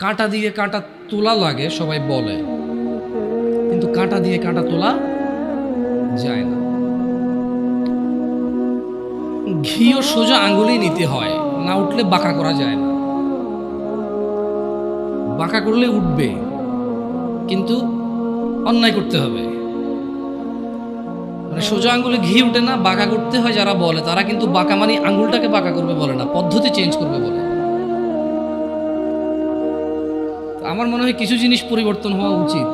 কাঁটা দিয়ে কাঁটা তোলা লাগে সবাই বলে, কিন্তু কাঁটা দিয়ে কাঁটা তোলা যায় না। ঘিও সোজা আঙ্গুলেই নিতে হয়, না উঠলে বাঁকা করা যায় না। বাঁকা করলে উঠবে, কিন্তু অন্যায় করতে হবে। মানে সোজা আঙ্গুলে ঘি উঠে না, বাঁকা করতে হয়। যারা বলে তারা কিন্তু বাঁকা মানে আঙ্গুলটাকে বাঁকা করবে বলে না, পদ্ধতি চেঞ্জ করবে বলে। আমার মনে হয় কিছু জিনিস পরিবর্তন হওয়া উচিত।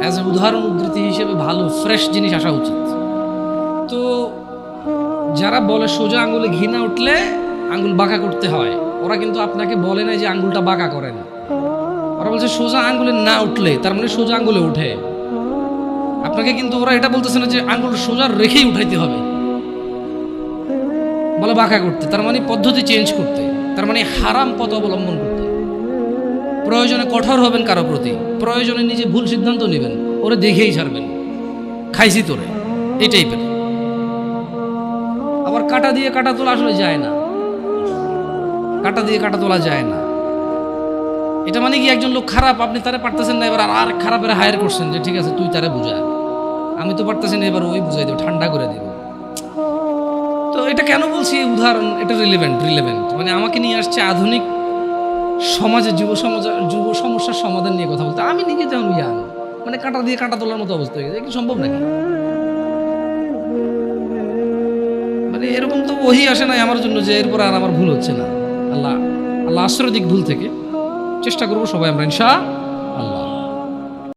অ্যাজ এ উদাহরণ উদ্ধৃতি হিসেবে ভালো ফ্রেশ জিনিস আসা উচিত। তো যারা বলে সোজা আঙ্গুলে ঘি না উঠলে আঙ্গুল বাঁকা করতে হয়, ওরা কিন্তু আপনাকে বলে না যে আঙ্গুলটা বাঁকা করে না। ওরা বলছে সোজা আঙ্গুলে না উঠলে, তার মানে সোজা আঙ্গুলে উঠে। আপনাকে কিন্তু ওরা এটা বলতেছে না যে আঙ্গুল সোজা রেখেই উঠাইতে হবে, বলে বাঁকা করতে, তার মানে পদ্ধতি চেঞ্জ করতে, তার মানে হারাম পথ অবলম্বন করতে। প্রয়োজনে কঠোর হবেন কারো প্রতি, প্রয়োজনে নিজে ভুল সিদ্ধান্ত নেবেন, ওরে দেখেই ছাড়বেন, খাইছি তোরে, এই টাইপের। আবার কাঁটা দিয়ে কাঁটা তোলা আসলে যায় না, কাঁটা দিয়ে কাঁটা তোলা যায় না। এটা মানে কি একজন লোক খারাপ, আপনি তারে পারতেছেন না, এবার আর খারাপের হায়ার করছেন যে ঠিক আছে তুই তারে বুঝা, আমি তো পারতেছি না, এবার ওই বুঝাই দেব, ঠান্ডা করে দেব। তো এটা কেন বলছি এই উদাহরণ, এটা রিলেভেন্ট মানে আমাকে নিয়ে আসছে আধুনিক সমাজে যুব সমস্যার সমাধান নিয়ে কথা বলতে। আমি নিজে যেমন ইয়াং, মানে কাঁটা দিয়ে কাঁটা তোলার মতো অবস্থা হয়ে গেছে, কি সম্ভব নাকি? মানে এরকম তো ওহি আসে নাই আমার জন্য যে এরপর আর আমার ভুল হচ্ছে না। আল্লাহ আশ্রয় দিক ভুল থেকে। চেষ্টা করবো সবাই আমরা ইনশাআল্লাহ।